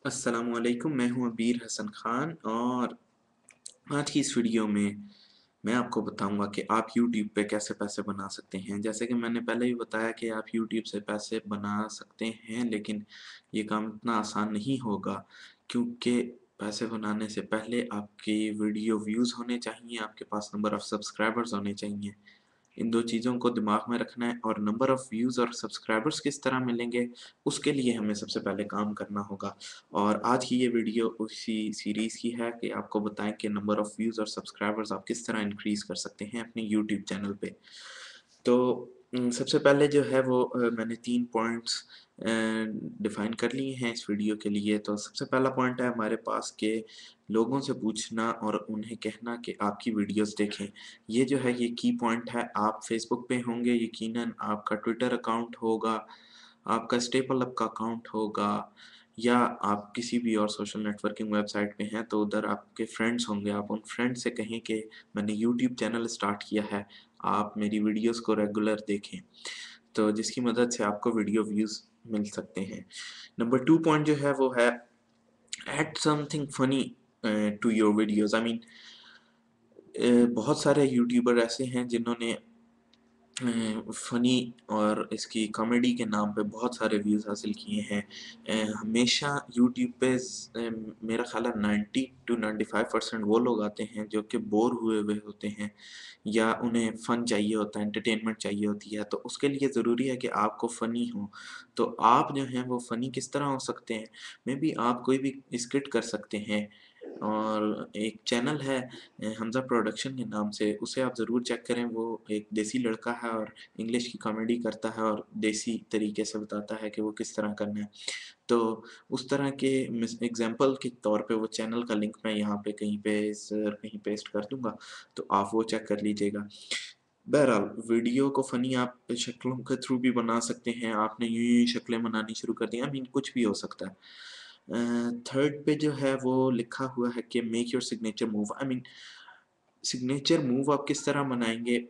अस्सलामुअलैकुम, मैं हूँ अबीर हसन खान और आज की इस वीडियो में मैं आपको बताऊंगा कि आप YouTube पे कैसे पैसे बना सकते हैं। जैसे कि मैंने पहले भी बताया कि आप YouTube से पैसे बना सकते हैं, लेकिन ये काम इतना आसान नहीं होगा क्योंकि पैसे बनाने से पहले आपकी वीडियो व्यूज़ होने चाहिए, आपके पास नंबर ऑफ़ सब्सक्राइबर्स होने चाहिए। इन दो चीज़ों को दिमाग में रखना है और नंबर ऑफ़ व्यूज़ और सब्सक्राइबर्स किस तरह मिलेंगे, उसके लिए हमें सबसे पहले काम करना होगा। और आज की ये वीडियो उसी सीरीज़ की है कि आपको बताएँ कि नंबर ऑफ़ व्यूज़ और सब्सक्राइबर्स आप किस तरह इंक्रीज़ कर सकते हैं अपने यूट्यूब चैनल पे। तो सबसे पहले जो है वो मैंने 3 पॉइंट्स डिफ़ाइन कर लिए हैं इस वीडियो के लिए। तो सबसे पहला पॉइंट है हमारे पास कि लोगों से पूछना और उन्हें कहना कि आपकी वीडियोज़ देखें। ये जो है ये की पॉइंट है। आप फ़ेसबुक पे होंगे, यकीनन आपका ट्विटर अकाउंट होगा, आपका स्टेपल अप का अकाउंट होगा, या आप किसी भी और सोशल नेटवर्किंग वेबसाइट पे हैं तो उधर आपके फ्रेंड्स होंगे। आप उन फ्रेंड्स से कहें कि मैंने यूट्यूब चैनल स्टार्ट किया है, आप मेरी वीडियोज़ को रेगुलर देखें। तो जिसकी मदद से आपको वीडियो व्यूज़ मिल सकते हैं। नंबर 2 पॉइंट जो है वो है add something funny to your videos. I mean बहुत सारे यूट्यूबर ऐसे हैं जिन्होंने फ़नी और इसकी कॉमेडी के नाम पे बहुत सारे व्यूज़ हासिल किए हैं। हमेशा यूट्यूब पे मेरा ख़्याल है 90 टू 95% वो लोग आते हैं जो कि बोर हुए हुए होते हैं या उन्हें फ़न चाहिए होता है, एंटरटेनमेंट चाहिए होती है, तो उसके लिए ज़रूरी है कि आपको फ़नी हो। तो आप जो हैं वो फ़नी किस तरह हो सकते हैं? मेबी आप कोई भी स्किट कर सकते हैं। और एक चैनल है हमज़ा प्रोडक्शन के नाम से, उसे आप ज़रूर चेक करें। वो एक देसी लड़का है और इंग्लिश की कॉमेडी करता है और देसी तरीके से बताता है कि वो किस तरह करना है। तो उस तरह के एग्ज़ाम्पल के तौर पे वो चैनल का लिंक मैं यहाँ पे कहीं पे सर कहीं पेस्ट कर दूँगा, तो आप वो चेक कर लीजिएगा। बहरहाल वीडियो को फ़नी आप शक्लों के थ्रू भी बना सकते हैं। आपने यूँ-यूँ शक्लें बनानी शुरू कर दी, आई मीन कुछ भी हो सकता है। थर्ड पे जो है वो लिखा हुआ है कि make your signature move. I mean signature move आप किस तरह बनाएँगे?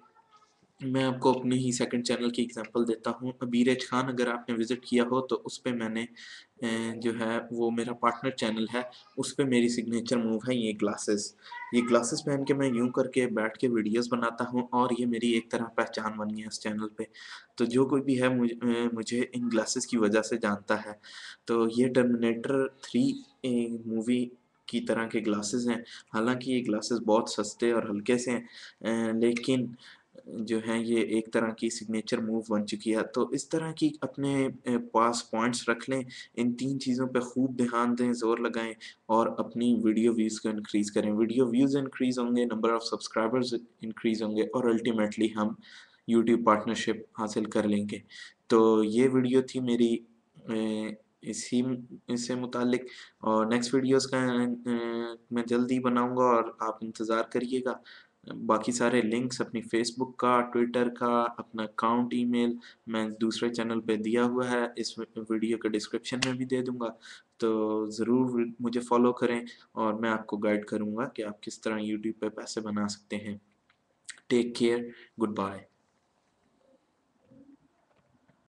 मैं आपको अपने ही सेकंड चैनल की एग्ज़ाम्पल देता हूँ। अबीर खान अगर आपने विज़िट किया हो तो उस पे मैंने जो है वो मेरा पार्टनर चैनल है, उस पे मेरी सिग्नेचर मूव है ये ग्लासेस। ये ग्लासेस पहन के मैं यूँ करके बैठ के वीडियोज़ बनाता हूँ और ये मेरी एक तरह पहचान बन गई है इस चैनल पे। तो जो कोई भी है मुझे इन ग्लासेस की वजह से जानता है। तो ये टर्मिनेटर 3 मूवी की तरह के ग्लासेस हैं। हालाँकि ये ग्लासेस बहुत सस्ते और हल्के से हैं, लेकिन जो हैं ये एक तरह की सिग्नेचर मूव बन चुकी है। तो इस तरह की अपने पास पॉइंट्स रख लें, इन 3 चीज़ों पे खूब ध्यान दें, ज़ोर लगाएँ और अपनी वीडियो व्यूज़ को इंक्रीज़ करें। वीडियो व्यूज़ इंक्रीज़ होंगे, नंबर ऑफ सब्सक्राइबर्स इंक्रीज़ होंगे और अल्टीमेटली हम यूट्यूब पार्टनरशिप हासिल कर लेंगे। तो ये वीडियो थी मेरी इसी इससे मुताल्लिक, और नेक्स्ट वीडियोज़ का मैं जल्द ही बनाऊँगा और आप इंतज़ार करिएगा। बाकी सारे लिंक्स अपनी फ़ेसबुक का, ट्विटर का, अपना अकाउंट, ईमेल मैं दूसरे चैनल पे दिया हुआ है, इस वीडियो के डिस्क्रिप्शन में भी दे दूँगा। तो ज़रूर मुझे फ़ॉलो करें और मैं आपको गाइड करूँगा कि आप किस तरह यूट्यूब पे पैसे बना सकते हैं। Take care, good bye.